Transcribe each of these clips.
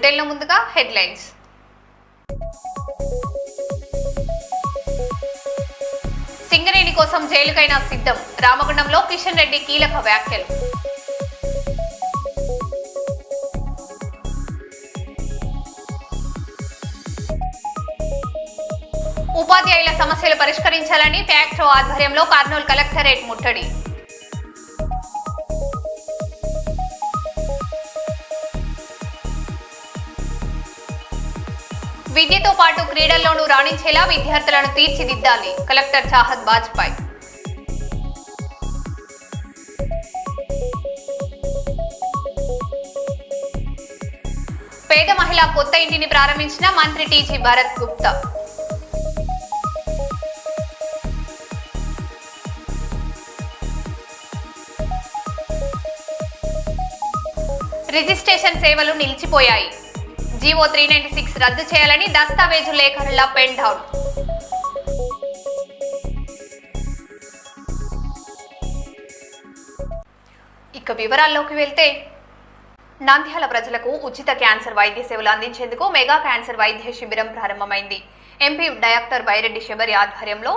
బులెటిన్లో ముందుగా హెడ్లైన్స్. సింగరేణి కోసం జైలుకైనా సిద్ధం. రామగుండంలో కిషన్ రెడ్డి కీలక వ్యాఖ్యలు. ఉపాధ్యాయుల సమస్యలు పరిష్కరించాలని ఫ్యాక్టో ఆధ్వర్యంలో కర్నూలు కలెక్టరేట్ ముట్టడి. విద్యతో పాటు క్రీడల్లోనూ రాణించేలా విద్యార్థులను తీర్చిదిద్దాలి. కలెక్టర్ చాహద్ బాజ్పాయ్. పేద మహిళ కొత్త ఇంటిని ప్రారంభించిన మంత్రి టీజీ భరత్ గుప్తా. రిజిస్ట్రేషన్ సేవలు నిలిచిపోయాయి. జీవో 396 రద్దు చేయాలని దస్తావేజు లేఖరుల పెన్ డౌన్. ఇక వివరాల్లోకి వెళ్తే, నంద్యాల ప్రజలకు ఉచిత క్యాన్సర్ వైద్య సేవలు అందించేందుకు మెగా క్యాన్సర్ వైద్య శిబిరం ప్రారంభమైంది. ఎంపీ డైరెక్టర్ బైరెడ్డి శబరి ఆధ్వర్యంలో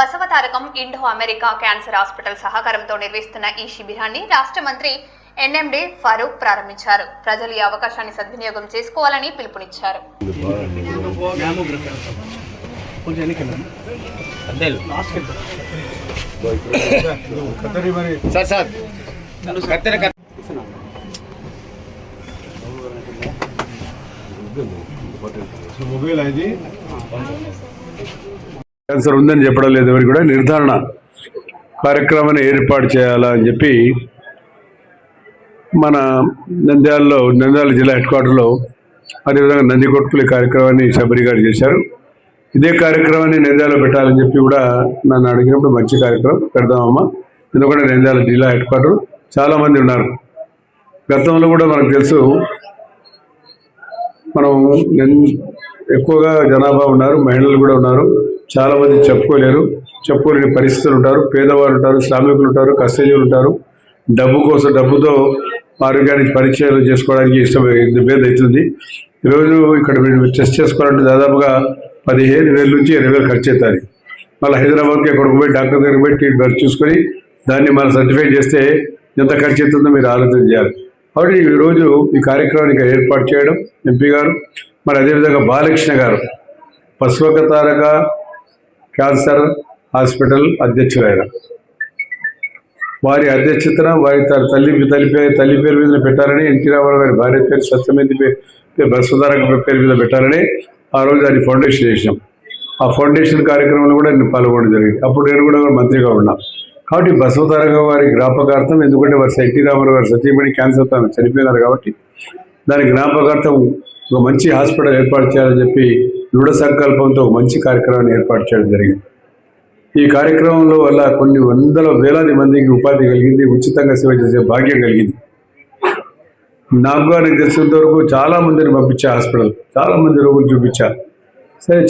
Basavatarakam Indo America cancer hospital సహకారంతో నిర్వహిస్తున్న ఈ శిబిరాన్ని రాష్ట్ర మంత్రి ఎన్ఎండి ఫరూక్ ప్రారంభించారు. ప్రజలు ఈ అవకాశాన్ని సద్వినియోగం చేసుకోవాలని పిలుపునిచ్చారు. క్యాన్సర్ ఉందని చెప్పడం లేదు, ఎవరికి కూడా నిర్ధారణ కార్యక్రమాన్ని ఏర్పాటు చేయాలా అని చెప్పి మన నంద్యాల జిల్లా హెడ్ క్వార్టర్లో అదేవిధంగా నందికొట్కుల కార్యక్రమాన్ని శబరి గారు చేశారు. ఇదే కార్యక్రమాన్ని నంద్యాలలో పెట్టాలని చెప్పి కూడా నన్ను అడిగినప్పుడు మంచి కార్యక్రమం పెడదామమ్మా, ఎందుకంటే నంద్యాల జిల్లా హెడ్ క్వార్టర్ చాలామంది ఉన్నారు. గతంలో కూడా మనకు తెలుసు, మనం ఎక్కువగా జనాభా ఉన్నారు, మహిళలు కూడా ఉన్నారు. చాలామంది చెప్పుకోలేని పరిస్థితులు ఉంటారు, పేదవాళ్ళు ఉంటారు, శ్రామికులు ఉంటారు, కష్టజీవులు ఉంటారు. డబ్బుతో ఆరోగ్యానికి పరిచయాలు చేసుకోవడానికి ఇబ్బంది అవుతుంది. ఈరోజు ఇక్కడ మీరు టెస్ట్ చేసుకోవాలంటే దాదాపుగా 15,000 నుంచి 20,000 ఖర్చు అవుతుంది. మళ్ళీ హైదరాబాద్కి ఎక్కడికి పోయి డాక్టర్ దగ్గరికి పోయి ట్రీట్మెంట్ చూసుకొని దాన్ని మళ్ళీ సర్టిఫై చేస్తే ఎంత ఖర్చు అవుతుందో మీరు ఆలోచన చేయాలి. కాబట్టి ఈరోజు ఈ కార్యక్రమానికి ఏర్పాటు చేయడం ఎంపీ గారు, మరి అదేవిధంగా బాలకృష్ణ గారు పశువకతారక క్యాన్సర్ హాస్పిటల్ అధ్యక్షులైన వారి అధ్యక్షతన వారి తల్లి పేరు మీద పెట్టాలని, ఎన్టీ రామారావు గారి భార్య పేరు సత్యమేది బసవతారక పేరు మీద పెట్టాలని ఆ రోజు దాన్ని ఫౌండేషన్ చేసినాం. ఆ ఫౌండేషన్ కార్యక్రమంలో కూడా నేను పాల్గొనడం జరిగింది. అప్పుడు నేను కూడా మంత్రిగా ఉన్నా. కాబట్టి బసవతారక వారి జ్ఞాపకార్థం, ఎందుకంటే వారి ఎన్టీ రామారావు గారి సత్యమణి క్యాన్సర్తో చనిపోయినారు కాబట్టి దాని జ్ఞాపకార్థం ఒక మంచి హాస్పిటల్ ఏర్పాటు చేయాలని చెప్పి దృఢ సంకల్పంతో ఒక మంచి కార్యక్రమాన్ని ఏర్పాటు చేయడం జరిగింది. ఈ కార్యక్రమంలో వల్ల కొన్ని వేలాది మందికి ఉపాధి కలిగింది, ఉచితంగా సేవ చేసే భాగ్యం కలిగింది. నాకు తెలిసినంత వరకు చాలామందిని పంపించా హాస్పిటల్, చాలామంది రోగులు చూపించా. సరే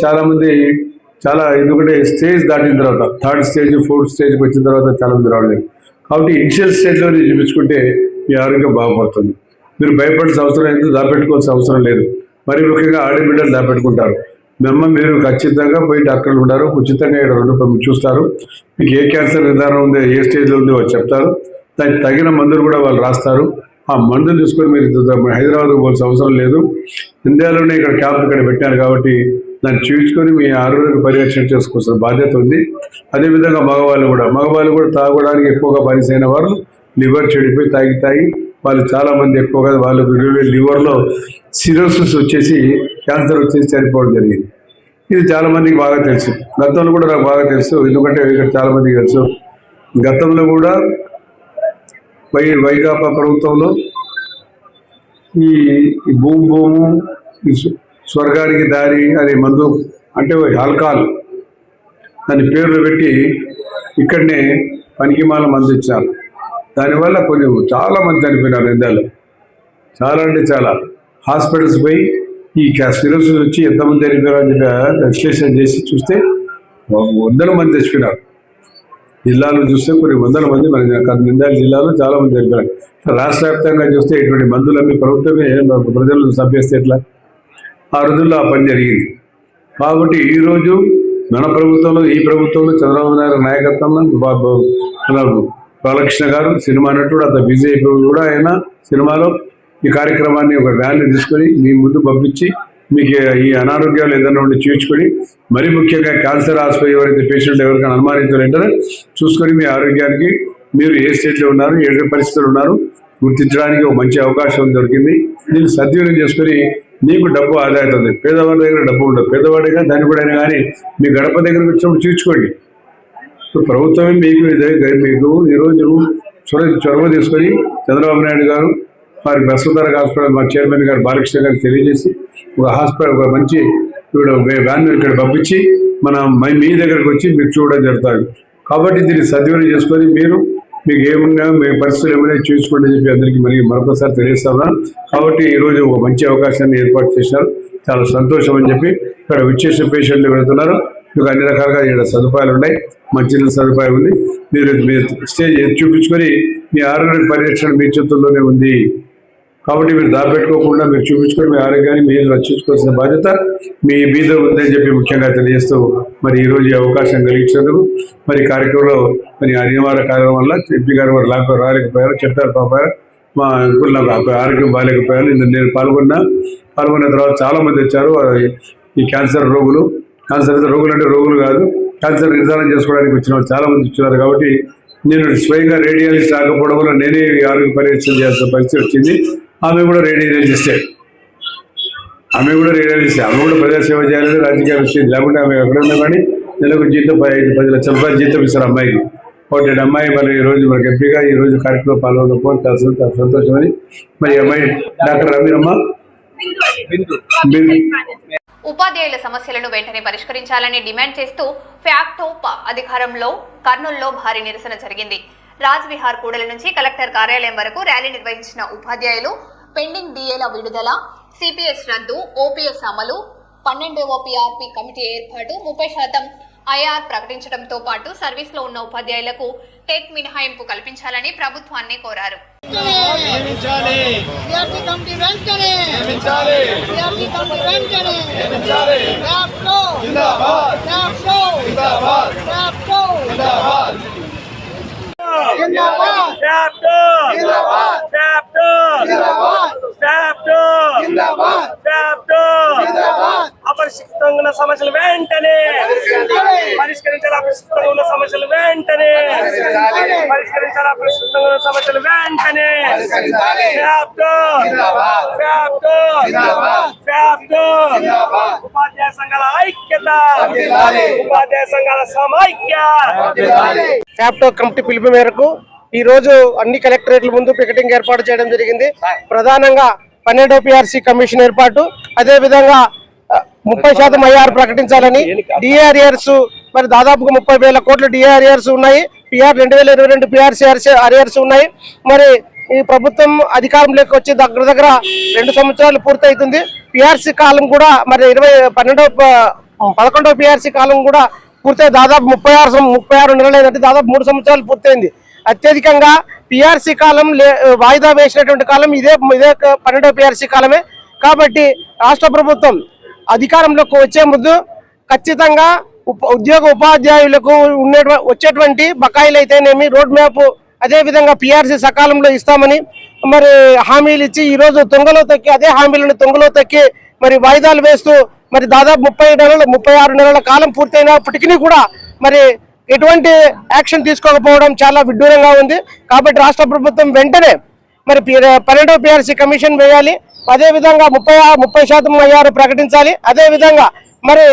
ఎందుకంటే స్టేజ్ దాటిన తర్వాత 3rd స్టేజ్ 4th స్టేజ్కి వచ్చిన తర్వాత చాలామంది రావడం. కాబట్టి ఇనిషియల్ స్టేజ్లో చూపించుకుంటే మీ ఆరోగ్యం బాగుపడుతుంది. మీరు భయపడాల్సిన అవసరం లేదు, దాపెట్టుకోవాల్సిన అవసరం లేదు. మరి ముఖ్యంగా ఆడబిడ్డలు దాపెట్టుకుంటారు. మీరు ఖచ్చితంగా పోయి డాక్టర్లు ఉంటారు, ఉచితంగా 2 చూస్తారు. మీకు ఏ క్యాన్సర్ నిర్ధారణ ఉందో, ఏ స్టేజ్లో ఉందో వాళ్ళు చెప్తారు. దానికి తగిన మందులు కూడా వాళ్ళు రాస్తారు. ఆ మందులు తీసుకొని మీరు హైదరాబాద్కి పోవాల్సిన అవసరం లేదు. ఇండియాలోనే ఇక్కడ క్యాంప్ ఇక్కడ పెట్టారు కాబట్టి దాన్ని చూపించుకొని మీ ఆరోగ్య పరిరక్షణ చేసుకోవాల్సిన బాధ్యత ఉంది. అదేవిధంగా మగవాళ్ళు కూడా తాగడానికి ఎక్కువగా బానిసైన వారు లివర్ చెడిపోయి తాగి వాళ్ళు చాలామంది ఎక్కువగా వాళ్ళకు లివర్లో సిరోసిస్ వచ్చేసి క్యాన్సర్ వచ్చేసి చనిపోవడం జరిగింది. ఇది చాలామందికి బాగా తెలుసు. గతంలో కూడా నాకు బాగా తెలుసు, ఎందుకంటే ఇక్కడ చాలామందికి తెలుసు. గతంలో కూడా వైకాపా ప్రభుత్వంలో ఈ భూము స్వర్గానికి దారి అనే మందు అంటే ఆల్కహాల్ దాని పేర్లు పెట్టి ఇక్కడనే పనికిమాల మందు ఇచ్చారు. దానివల్ల చాలామంది చనిపోయినారు. నిందాలు చాలా హాస్పిటల్స్ పోయి ఈ సిరోసిస్ వచ్చి ఎంతమంది చనిపోయారు అని చెప్పి విశ్లేషణ చేసి చూస్తే 100 మంది చచ్చిపోయినారు. జిల్లాలో చూస్తే కొన్ని వందల మంది మన నంద్యాల జిల్లాలో చాలా మంది చనిపోయారు. రాష్ట్ర వ్యాప్తంగా చూస్తే ఇటువంటి మందులన్నీ ప్రభుత్వమే ప్రజలను చంపేస్తే ఎట్లా? ఆ రోజుల్లో ఆ పని జరిగింది. కాబట్టి ఈరోజు మన ప్రభుత్వంలో, ఈ ప్రభుత్వంలో చంద్రబాబు నాయుడు నాయకత్వంలో మన బాలకృష్ణ గారు సినిమా నటుడు, అంత బిజీ అయిపోయి కూడా ఆయన సినిమాలో ఈ కార్యక్రమాన్ని ఒక ర్యాలీ తీసుకొని మీ ముందు పంపించి మీకు ఈ అనారోగ్యాలు ఏదైనా ఉండి చూపించుకొని, మరీ ముఖ్యంగా క్యాన్సర్ హాస్పిటల్ ఎవరైతే పేషెంట్లు ఎవరికైనా అనుమానించారంటే చూసుకొని మీ ఆరోగ్యానికి మీరు ఏ స్టేట్లో ఉన్నారు, ఏ పరిస్థితులు ఉన్నారు గుర్తించడానికి ఒక మంచి అవకాశం దొరికింది. దీన్ని సద్వినియోగం చేసుకొని నీకు డబ్బు ఆదా అవుతుంది. పేదవాడి దగ్గర డబ్బు ఉండదు, పేదవాడిగా దాన్ని కూడా అయినా కానీ మీ గడప దగ్గరకు వచ్చినప్పుడు చూపించుకోండి. ప్రభుత్వమే మీకు ఈరోజు చొరవ తీసుకొని చంద్రబాబు నాయుడు గారు వారి బసవతారక హాస్పిటల్ మా చైర్మన్ గారు బాలకృష్ణ గారికి తెలియజేసి ఒక హాస్పిటల్ ఒక మంచి వ్యాన్ ఇక్కడ పంపించి మీ దగ్గరకు వచ్చి మీరు చూడడం జరుగుతుంది. కాబట్టి దీన్ని సద్వినియోగం చేసుకొని మీకు ఏమన్నా మీ పరిస్థితులు ఏమైనా చూసుకోండి అని చెప్పి అందరికీ మరొకసారి తెలియజేస్తున్నాను. కాబట్టి ఈరోజు ఒక మంచి అవకాశాన్ని ఏర్పాటు చేశారు, చాలా సంతోషం అని చెప్పి. ఇక్కడ విచ్చేసిన పేషెంట్లు వెళుతున్నారు, మీకు అన్ని రకాలుగా ఇక్కడ సదుపాయాలు ఉన్నాయి, మంచినీళ్ళ సదుపాయం ఉంది. మీరు స్టేజ్ చూపించుకొని మీ ఆరోగ్య పరిరక్షణ మీ చేతుల్లోనే ఉంది. కాబట్టి మీరు దాపెట్టుకోకుండా మీరు చూపించుకొని మీ ఆరోగ్యాన్ని మీరు రక్షించుకోవాల్సిన బాధ్యత మీ మీద ఉందని చెప్పి ముఖ్యంగా తెలియజేస్తూ మరి ఈరోజు ఈ అవకాశం కలిగించేందుకు మరి కార్యక్రమంలో మరి అనివార్య కార్యక్రమం వల్ల ఎంపీ గారు వారు రాలేకపోయారు, చెప్పారు పాపారు మా ఇప్పుడు నాకు ఆరోగ్యం బాగాలేకపోయారు. నేను పాల్గొన్న తర్వాత చాలామంది వచ్చారు. ఈ క్యాన్సర్ రోగులు అంటే రోగులు కాదు, క్యాన్సర్ నిర్ధారణ చేసుకోవడానికి వచ్చిన వాళ్ళు చాలామంది వచ్చారు. కాబట్టి నేను స్వయంగా రేడియాలజిస్ట్ రాకపోవడం వల్ల నేనే ఆరోగ్య పరీక్షలు చేయాల్సిన పరిస్థితి వచ్చింది. ఆమె కూడా రేడియాలజిస్టే, ఆమె కూడా ప్రజాసేవ చేయాలని రాజకీయ విషయం లేకుండా ఆమె ఎక్కడున్నా కానీ నెలకు జీతం 5-10 లక్షల రూపాయలు జీతం ఇస్తారు అమ్మాయికి. ఒకటి అమ్మాయి మరి ఈరోజు మనకి ఎంపీగా ఈరోజు కార్యక్రమం పాల్గొనకపోవడం చాలా సంతోషమని మరి అమ్మాయి డాక్టర్ అమీరమ్మ ఉపాధ్యాయుల సమస్యలను వెంటనే పరిష్కరించాలని డిమాండ్ చేస్తూ ఫ్యాక్టోప్ అధికారంలో కర్నూలులో భారీ నిరసన జరిగింది. రాజ్ విహార్ కూడలి నుంచి కలెక్టర్ కార్యాలయం వరకు ర్యాలీ నిర్వహించిన ఉపాధ్యాయులు పెండింగ్ డిఏల విడుదల, సిపిఎస్ రద్దు, ఓపీఎస్ అమలు, 12వ పీఆర్పీ కమిటీ ఏర్పాటు, 30% ఐఆర్ ప్రకటించడంతో పాటు సర్వీస్లో ఉన్న ఉపాధ్యాయులకు టెట్ మినహాయింపు కల్పించాలని ప్రభుత్వాన్ని కోరారు. అపరిష్కృతంగా ఉన్న సమస్యలు వెంటనే పరిష్కరించాలి. అపరిష్కృతంగా ఉన్న సమస్యలు వెంటనే పరిష్కరించాలి. అపరిష్కృతంగా ఉన్న సమస్యలు వెంటనే ఉపాధ్యాయ సంఘాల ఐక్యత, ఉపాధ్యాయ సంఘాల సమైక్య. ఫ్యాప్టో కమిటీ పిలుపు మేరకు ఈ రోజు అన్ని కలెక్టరేట్ల ముందు పికెటింగ్ ఏర్పాటు చేయడం జరిగింది. ప్రధానంగా 12వ PRC కమిషన్ ఏర్పాటు, అదే విధంగా 30% ఐఆర్ ప్రకటించాలని, డిఆర్ఆర్స్ మరి దాదాపుగా 30,000 కోట్ల డిఆర్ఆర్స్ ఉన్నాయి, 2022 PRC అరియర్స్ ఉన్నాయి. మరి ఈ ప్రభుత్వం అధికారంలోకి వచ్చి దగ్గర 2 సంవత్సరాలు పూర్తవుతుంది. PRC కాలం కూడా మరి 11వ PRC కాలం కూడా పూర్తయి దాదాపు 36 నెలలు లేదంటే దాదాపు 3 సంవత్సరాలు పూర్తయింది. అత్యధికంగా PRC కాలం వాయిదా వేసినటువంటి కాలం ఇదే 12వ PRC కాలమే. కాబట్టి రాష్ట్ర ప్రభుత్వం అధికారంలోకి వచ్చే ముందు ఖచ్చితంగా ఉపాధ్యాయులకు వచ్చేటువంటి బకాయిలు అయితేనేమి, రోడ్ మ్యాప్, అదేవిధంగా PRC సకాలంలో ఇస్తామని మరి హామీలు ఇచ్చి ఈరోజు తొంగలో తొక్కి అదే హామీలను తొంగలో తొక్కి మరి వాయిదాలు వేస్తూ మరి దాదాపు 36 నెలల కాలం పూర్తయినప్పటికీ కూడా మరి ఎటువంటి యాక్షన్ తీసుకోకపోవడం చాలా విడ్డూరంగా ఉంది. కాబట్టి రాష్ట్ర ప్రభుత్వం వెంటనే మరి 12వ PRC కమిషన్ వేయాలి, అదేవిధంగా 30% ఐఆర్ ప్రకటించాలి. అదేవిధంగా మరి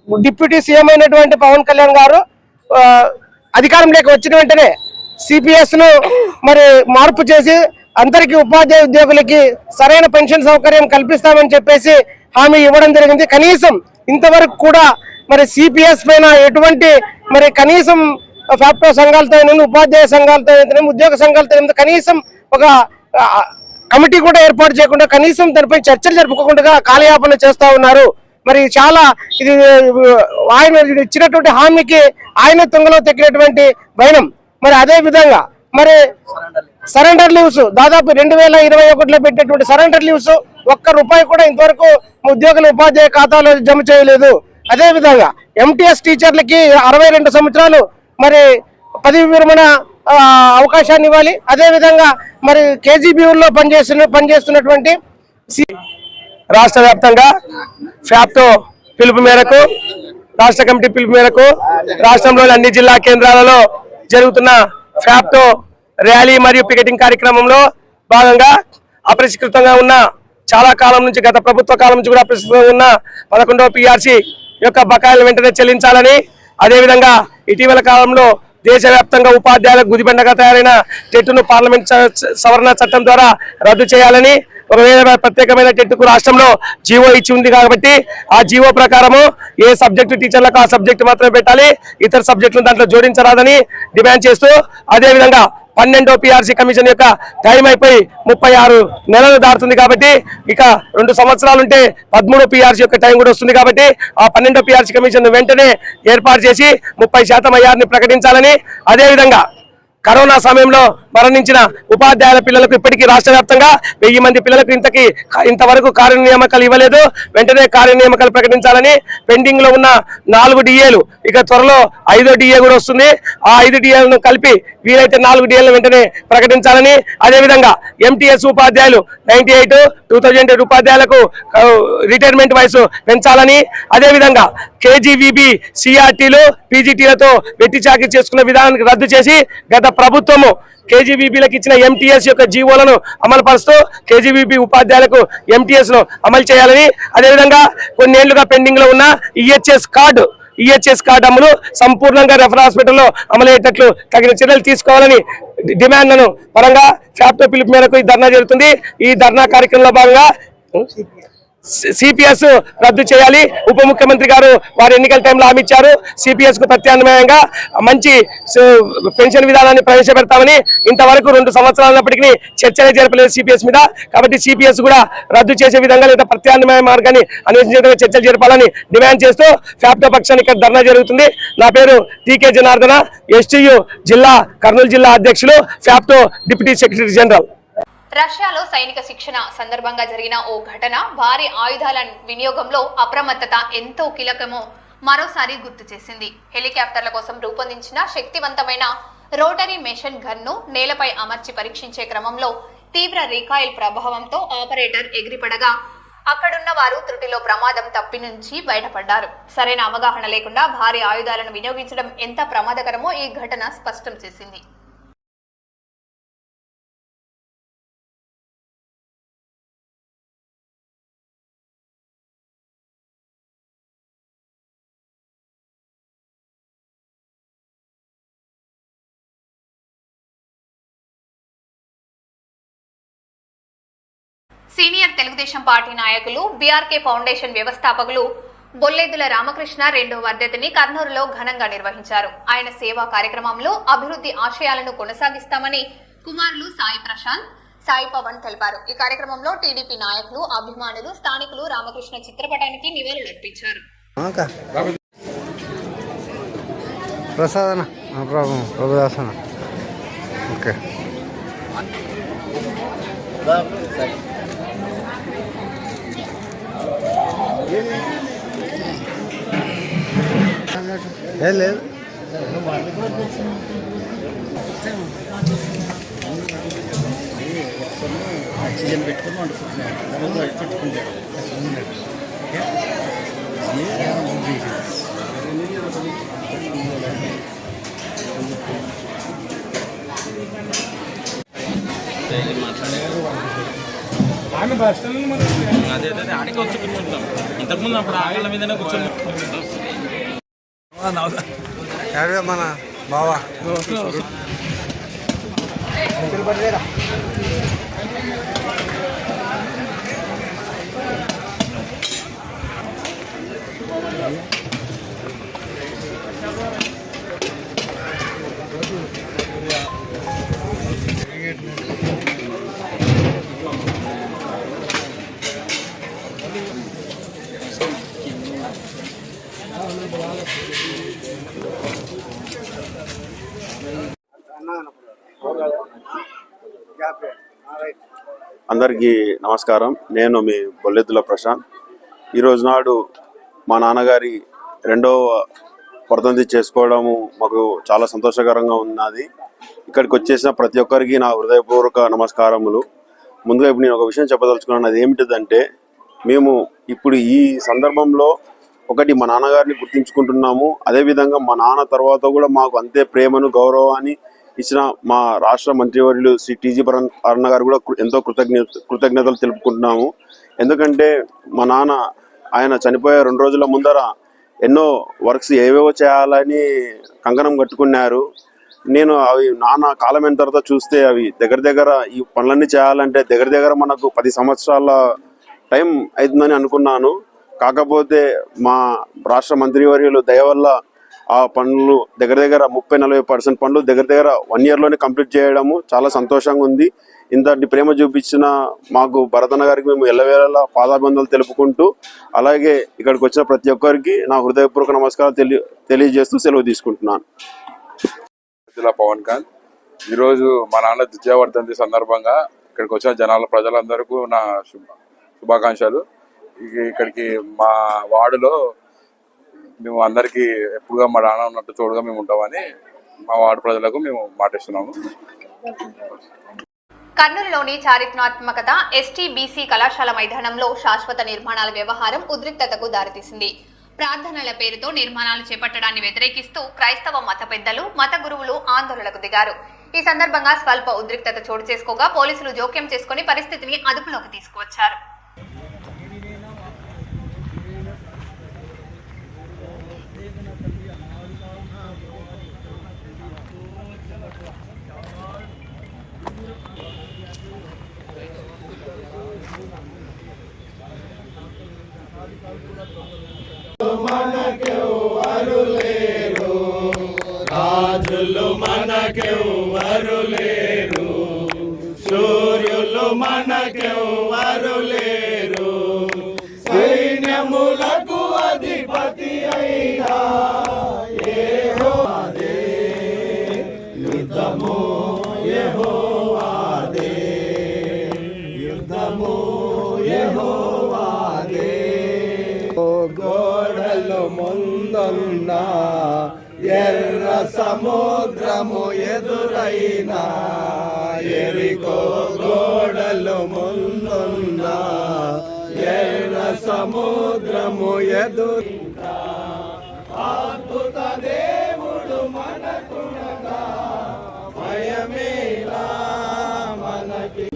డిప్యూటీ సీఎం అయినటువంటి పవన్ కళ్యాణ్ గారు అధికారంలోకి వచ్చిన వెంటనే సిపిఎస్ ను మరి మార్పు చేసి అందరికీ ఉపాధ్యాయ ఉద్యోగులకి సరైన పెన్షన్ సౌకర్యం కల్పిస్తామని చెప్పేసి హామీ ఇవ్వడం జరిగింది. కనీసం ఇంతవరకు కూడా మరి సిపిఎస్ పైన ఎటువంటి మరి కనీసం ఫ్యాప్టో సంఘాలతో ఉపాధ్యాయ సంఘాలతో ఉద్యోగ సంఘాలతో కనీసం ఒక కమిటీ కూడా ఏర్పాటు చేయకుండా, కనీసం దానిపై చర్చలు జరుపుకోకుండా కాలయాపన చేస్తా ఉన్నారు. మరి చాలా ఇది ఆయన ఇచ్చినటువంటి హామీకి ఆయన తుంగలో తగ్గినటువంటి వైనం. మరి అదే విధంగా మరి సరెండర్ లీవ్స్ దాదాపు 2021లో పెట్టినటువంటి సరెండర్ లీవ్స్ ₹1 కూడా ఇంతవరకు ఉద్యోగుల ఉపాధ్యాయ ఖాతాలో జమ చేయలేదు. అదే విధంగా ఎంటీఎస్ టీచర్లకి 62 సంవత్సరాలు మరి పదవి విరమణ అవకాశాన్ని ఇవ్వాలి. అదే విధంగా మరి కేజీబీయూలో పనిచేస్తున్నటువంటి రాష్ట్ర వ్యాప్తంగా ఫ్యాప్టో పిలుపు మేరకు, రాష్ట్ర కమిటీ పిలుపు మేరకు రాష్ట్రంలోని అన్ని జిల్లా కేంద్రాలలో జరుగుతున్న ఫ్యాప్టో ర్యాలీ మరియు పికెటింగ్ కార్యక్రమంలో భాగంగా అపరిష్కృతంగా ఉన్న చాలా కాలం నుంచి, గత ప్రభుత్వ కాలం నుంచి కూడా అపరిష్కృతంగా ఉన్న 11వ పిఆర్సీ యొక్క బకాయిలు వెంటనే చెల్లించాలని, అదేవిధంగా ఇటీవల కాలంలో దేశవ్యాప్తంగా ఉపాధ్యాయులకు గుదిబండగా తయారైన టెట్ను పార్లమెంట్ సవరణ చట్టం ద్వారా రద్దు చేయాలని, ఒకవేళ ప్రత్యేకమైన టెట్కు రాష్ట్రంలో జీవో ఇచ్చి ఉంది కాబట్టి ఆ జీవో ప్రకారము ఏ సబ్జెక్టు టీచర్లకు ఆ సబ్జెక్టు మాత్రమే పెట్టాలి, ఇతర సబ్జెక్టులను దాంట్లో జోడించరాదని డిమాండ్ చేస్తూ, అదేవిధంగా 12వ పిఆర్సీ కమిషన్ యొక్క టైం అయిపోయి 36 నెలలు దాటుతుంది కాబట్టి ఇక 2 సంవత్సరాలు ఉంటే 13వ పిఆర్సీ యొక్క టైం కూడా వస్తుంది కాబట్టి ఆ 12వ పిఆర్సీ కమిషన్ వెంటనే ఏర్పాటు చేసి 30% ఐఆర్ని ప్రకటించాలని, అదేవిధంగా కరోనా సమయంలో మరణించిన ఉపాధ్యాయుల పిల్లలకు ఇప్పటికీ రాష్ట్ర వ్యాప్తంగా 1000 మంది పిల్లలకు ఇంతవరకు కార్యనియామకాలు ఇవ్వలేదు, వెంటనే కార్యనియామకాలు ప్రకటించాలని, పెండింగ్ లో ఉన్న 4 డిఏలు ఇక త్వరలో 5వ డిఏ కూడా వస్తుంది, ఆ 5 డిఏలను కలిపి వీలైతే 4 డిఏలను వెంటనే ప్రకటించాలని, అదేవిధంగా ఎంటీఎస్ ఉపాధ్యాయులు 98, 2008 ఉపాధ్యాయులకు రిటైర్మెంట్ వయసు పెంచాలని, అదేవిధంగా కేజీవీబీ సిఆర్టీలు పీజీటీలతో వెట్టి చాకిరీ చేసుకున్న విధానానికి రద్దు చేసి గత ప్రభుత్వము కేజీబీబీలకు ఇచ్చిన ఎంటీఎస్ యొక్క జీవోలను అమలు పరుస్తూ కేజీబీబీ ఉపాధ్యాయులకు ఎంటీఎస్ ను అమలు చేయాలని, అదేవిధంగా కొన్నేళ్లుగా పెండింగ్ లో ఉన్న ఈహెచ్ఎస్ కార్డు అమలు సంపూర్ణంగా రెఫరల్ హాస్పిటల్లో అమలయ్యేటట్లు తగిన చర్యలు తీసుకోవాలని డిమాండ్లను పరంగా ఫ్యాప్టో పిలుపు మేరకు ఈ ధర్నా జరుగుతుంది. ఈ ధర్నా కార్యక్రమంలో భాగంగా సిపిఎస్ రద్దు చేయాలి. ఉప ముఖ్యమంత్రి గారు వారి ఎన్నికల టైంలో హామీ ఇచ్చారు, సిపిఎస్ కు ప్రత్యామ్నాయంగా మంచి పెన్షన్ విధానాన్ని ప్రవేశపెడతామని. ఇంతవరకు 2 సంవత్సరాలప్పటికీ చర్చలే జరపలేదు సిపిఎస్ మీద, కాబట్టి సిపిఎస్ కూడా రద్దు చేసే విధంగా లేదా ప్రత్యామ్నాయ మార్గాన్ని అన్వేషించే చర్చలు జరపాలని డిమాండ్ చేస్తూ ఫ్యాప్టో పక్షాన్ని ఇక్కడ ధర్నా జరుగుతుంది. నా పేరు టీకే జనార్దన, ఎస్టీయు జిల్లా కర్నూలు జిల్లా అధ్యక్షులు, ఫ్యాప్టో డిప్యూటీ సెక్రటరీ జనరల్. రష్యాలో సైనిక శిక్షణ సందర్భంగా జరిగిన ఓ ఘటన భారీ ఆయుధాల వినియోగంలో అప్రమత్తత ఎంతో కీలకమో మరోసారి గుర్తు చేసింది. హెలికాప్టర్ల కోసం రూపొందించిన శక్తివంతమైన రోటరీ మెషిన్ గన్ను నేలపై అమర్చి పరీక్షించే క్రమంలో తీవ్ర రీకాయిల్ ప్రభావంతో ఆపరేటర్ ఎగిరిపడగా అక్కడున్న వారు త్రుటిలో ప్రమాదం తప్పి నుంచి బయటపడ్డారు. సరైన అవగాహన లేకుండా భారీ ఆయుధాలను వినియోగించడం ఎంత ప్రమాదకరమో ఈ ఘటన స్పష్టం చేసింది. సీనియర్ తెలుగుదేశం పార్టీ నాయకులు, బీఆర్కే ఫౌండేషన్ వ్యవస్థాపకులు బొల్లేదుల రామకృష్ణ 2వ వర్ధంతిని కర్నూలులో ఘనంగా నిర్వహించారు. ఆయన సేవా కార్యక్రమంలో అభివృద్ధి ఆశయాలను కొనసాగిస్తామని కుమారులు సాయి ప్రశాంత్, సాయి పవన్ తెలిపారు. ఈ కార్యక్రమంలో టీడీపీ నాయకులు, అభిమానులు, స్థానికులు రామకృష్ణ చిత్రపటానికి నివాళులర్పించారు. లేదు ఆక్సిజన్ పెట్టుకుని వండుకుంటున్నాను పెట్టుకుంటాను. అదే ఆడికి వచ్చి కూర్చుంటాం. ఇంతకుముందు అప్పుడు ఆకళ్ళ మీదనే కూర్చుంటాం. మన బావా అందరికీ నమస్కారం. నేను మీ బొల్లెద్దుల ప్రశాంత్. ఈరోజు నాడు మా నాన్నగారి రెండవ వర్ధంతి చేసుకోవడము మాకు చాలా సంతోషకరంగా ఉన్నది. ఇక్కడికి వచ్చేసిన ప్రతి ఒక్కరికి నా హృదయపూర్వక నమస్కారములు. ముందుగా ఇప్పుడు నేను ఒక విషయం చెప్పదలుచుకున్నాను. అది ఏమిటిదంటే, మేము ఇప్పుడు ఈ సందర్భంలో ఒకటి మా నాన్నగారిని గుర్తించుకుంటున్నాము. అదేవిధంగా మా నాన్న తర్వాత కూడా మాకు అంతే ప్రేమను గౌరవాన్ని ఇచ్చిన మా రాష్ట్ర మంత్రివర్యులు శ్రీ టీజీ అరుణ గారు కూడా ఎంతో కృతజ్ఞతలు తెలుపుకుంటున్నాము. ఎందుకంటే మా నాన్న ఆయన చనిపోయే 2 రోజుల ముందర ఎన్నో వర్క్స్ ఏవేవో చేయాలని కంకణం కట్టుకున్నారు. నేను అవి నాన్న కాలమైన తర్వాత చూస్తే అవి దగ్గర ఈ పనులన్నీ చేయాలంటే దగ్గర మనకు 10 సంవత్సరాల టైం అవుతుందని అనుకున్నాను. కాకపోతే మా రాష్ట్ర మంత్రివర్యులు దయ వల్ల ఆ పనులు దగ్గర 30-40% పనులు దగ్గర 1 yearలోనే కంప్లీట్ చేయడము చాలా సంతోషంగా ఉంది. ఇంతటి ప్రేమ చూపించిన మాకు భరతన్న గారికి మేము ఎల్లవేళలా పాదాభివందనలు తెలుపుకుంటూ, అలాగే ఇక్కడికి వచ్చిన ప్రతి ఒక్కరికి నా హృదయపూర్వక నమస్కారాలు తెలియజేస్తూ సెలవు తీసుకుంటున్నాను. పవన్ కాంత్. ఈరోజు మా నాన్న ద్వితీయ వర్ధంతి సందర్భంగా ఇక్కడికి వచ్చిన ప్రజలందరికీ నా శుభాకాంక్షలు. ఇక్కడికి మా వార్డులో మేము అందరికీ ఎప్పుడుగా మా నాన్న ఉన్నట్టు తోడుగా మేము ఉంటామని మా వార్డు ప్రజలకు మేము మాటిస్తున్నాము. కర్నూలులోని చారిత్రాత్మకత ఎస్టీ-బీసీ కళాశాల మైదానంలో శాశ్వత నిర్మాణాల వ్యవహారం ఉద్రిక్తతకు దారితీసింది. ప్రార్థనల పేరుతో నిర్మాణాలు చేపట్టడాన్ని వ్యతిరేకిస్తూ క్రైస్తవ మత పెద్దలు, మత గురువులు ఆందోళనకు దిగారు. ఈ సందర్భంగా స్వల్ప ఉద్రిక్తత చోటు చేసుకోగా పోలీసులు జోక్యం చేసుకుని పరిస్థితిని అదుపులోకి తీసుకువచ్చారు. రాజులు మనకెవ్వరు లేరు, సూర్యులు మనకెవ్వరు లేరు, సైన్యములకు అధిపతి అయినా యెహోవాదే, యుద్ధము యెహోవాదే, యుద్ధము యెహోవాదే. గోడలు ముందున్న ఎర్ర సముద్రము ఎదురైనా, ఎరికో గోడలు ముందున్న ఎర్ర సముద్రము ఎదురైనా, అద్భుత దేవుడు మనకునగా భయమేలా మనకి.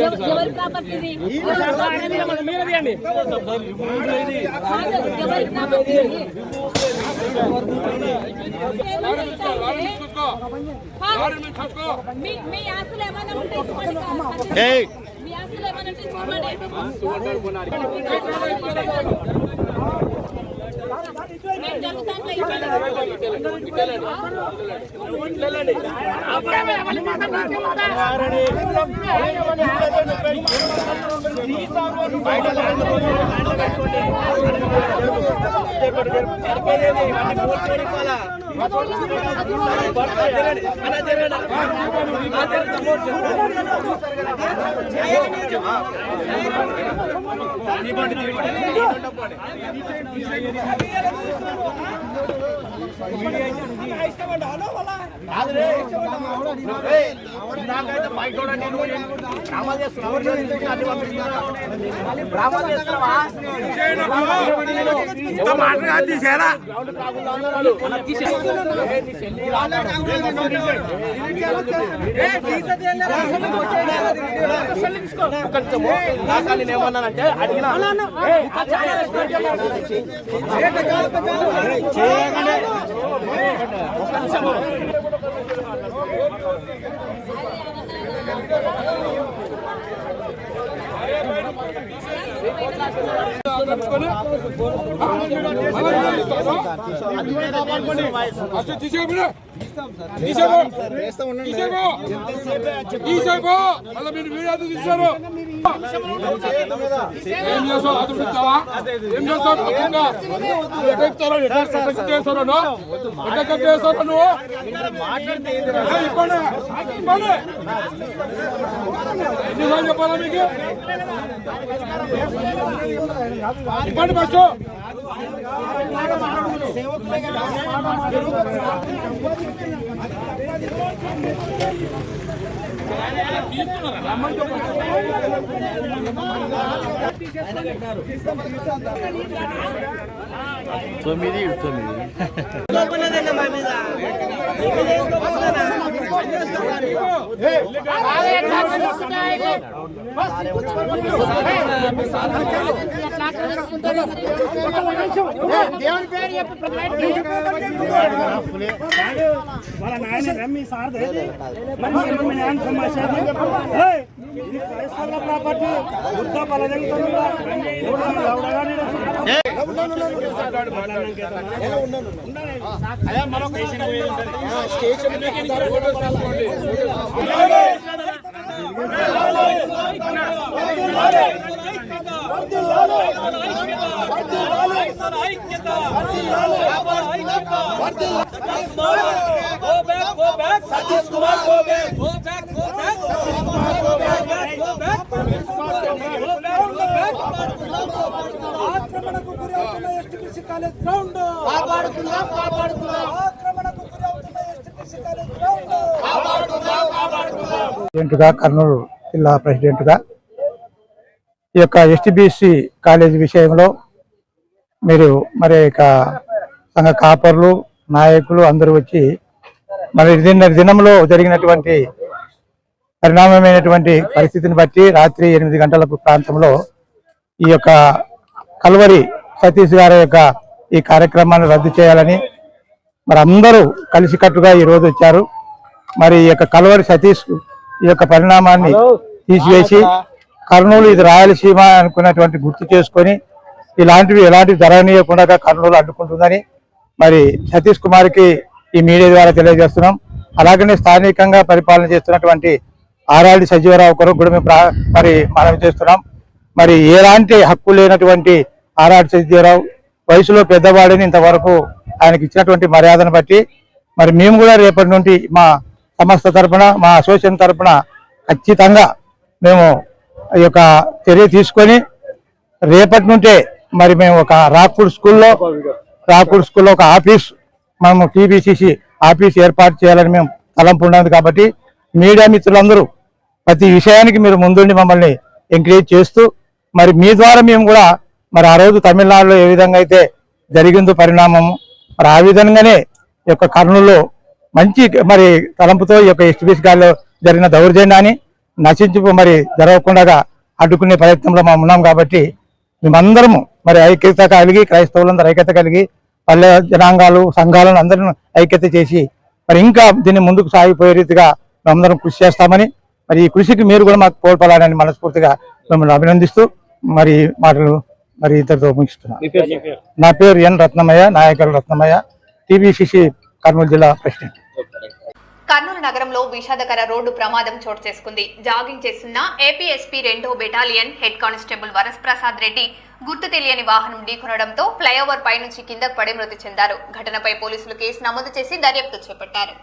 ఎవరు ప్రాపర్టీ మీ ఆస్తులు ఏమైనా ఉంటే మీ ఆస్తులు ఏమైనా ఏమన్నానంటే అడిగినా తీసారు ఏం చేస్తావు? అది చెప్తావా? ఏం చేస్తావు? పక్కగా ఎట్లా చెప్తారో, ఎట్లా చేస్తారో నువ్వు? ఎట్లా చేస్తారో నువ్వు? ఇవ్వండి. ఎన్నిసార్లు చెప్పాలా మీకు? ఇవ్వండి ఫస్ట్. వాళ్ళ నాయన రమ్మి సార్ ప్రాపర్టీ ఆక్రమణకు గురి అవుతున్న ఎస్టీపీసీ కాలేజ్ గ్రౌండ్ కాపాడుకుందాం, కాపాడుకుందాం. ఆక్రమణకు గురి అవుతున్న ఎస్టీపీసీ కాలేజ్ గ్రౌండ్ కాపాడుకుందాం, కాపాడుకుందాం. ప్రెసిడెంట్గా, కర్నూలు జిల్లా ప్రెసిడెంట్గా ఈ యొక్క ఎస్టీబీసీ కాలేజీ విషయంలో మీరు మరి సంఘ కాపర్లు, నాయకులు అందరూ వచ్చి మరి దినంలో జరిగినటువంటి పరిణామమైనటువంటి పరిస్థితిని బట్టి రాత్రి 8 గంటల ప్రాంతంలో ఈ యొక్క కల్వరి సతీష్ గారి యొక్క ఈ కార్యక్రమాన్ని రద్దు చేయాలని మరి అందరూ కలిసికట్టుగా ఈ రోజు వచ్చారు. మరి ఈ యొక్క కల్వరి సతీష్ ఈ యొక్క పరిణామాన్ని తీసివేసి కర్నూలు ఇది రాయలసీమ అనుకున్నటువంటి గుర్తు చేసుకొని ఎలాంటివి జరగనీయకుండా కర్నూలు అడ్డుకుంటుందని మరి సతీష్ కుమార్కి ఈ మీడియా ద్వారా తెలియజేస్తున్నాం. అలాగనే స్థానికంగా పరిపాలన చేస్తున్నటువంటి ఆరాడి సజీవరావు కొరకు కూడా మేము మరి మనవి చేస్తున్నాం. మరి ఎలాంటి హక్కు లేనటువంటి ఆరాడి సజీవరావు వయసులో పెద్దవాడిని ఇంతవరకు ఆయనకి ఇచ్చినటువంటి మర్యాదను బట్టి మరి మేము కూడా రేపటి నుండి మా సంస్థ తరఫున, మా అసోసియేషన్ తరఫున ఖచ్చితంగా మేము ఈ యొక్క చర్య తీసుకొని రేపటి నుండే మరి మేము ఒక రాకూడ్ స్కూల్లో ఒక ఆఫీస్, మేము టీబీసీసీ ఆఫీస్ ఏర్పాటు చేయాలని మేము తలంపు ఉన్నది. కాబట్టి మీడియా మిత్రులందరూ ప్రతి విషయానికి మీరు ముందుండి మమ్మల్ని ఎంకరేజ్ చేస్తూ మరి మీ ద్వారా మేము కూడా మరి ఆ రోజు తమిళనాడులో ఏ విధంగా అయితే జరిగిందో పరిణామము మరి ఆ విధంగానే ఈ యొక్క కర్నూలులో మంచి మరి తలంపుతో ఈ యొక్క ఎస్టీబీసీ గారిలో జరిగిన దౌర్జన్యాన్ని మరి జరగకుండా అడ్డుకునే ప్రయత్నంలో మనం ఉన్నాం. కాబట్టి మేమందరము మరి ఐక్యత కలిగి, క్రైస్తవులందరూ ఐక్యత కలిగి, పల్లె జనాంగాలు, సంఘాలను అందరిని ఐక్యత చేసి మరి ఇంకా దీన్ని ముందుకు సాగిపోయే రీతిగా మేమందరం కృషి చేస్తామని, మరి ఈ కృషికి మీరు కూడా మాకు తోడ్పడాలని మనస్ఫూర్తిగా మిమ్మల్ని అభినందిస్తూ మరి మాటలు మరి ఇద్దరితో ముగిస్తున్నాను. నా పేరు ఎన్ రత్నమయ్య, నాయకులు రత్నమయ్య, టీబీసీసీ కర్నూలు జిల్లా ప్రెసిడెంట్. కర్నూలు నగరంలో విషాదకర రోడ్డు ప్రమాదం చోటు చేసుకుంది. జాగింగ్ చేస్తున్న ఏపీఎస్పీ 2వ battalion head constable Varaprasad Reddy గుర్తు తెలియని వాహనం ఢీకొనడంతో ఫ్లైఓవర్ పై నుంచి కిందకు పడి మృతి చెందారు. ఘటనపై పోలీసులు కేసు నమోదు చేసి దర్యాప్తు చేపట్టారు.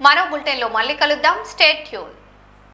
మరో బులెటిన్లో మళ్ళీ కలుద్దాం. Stay tune.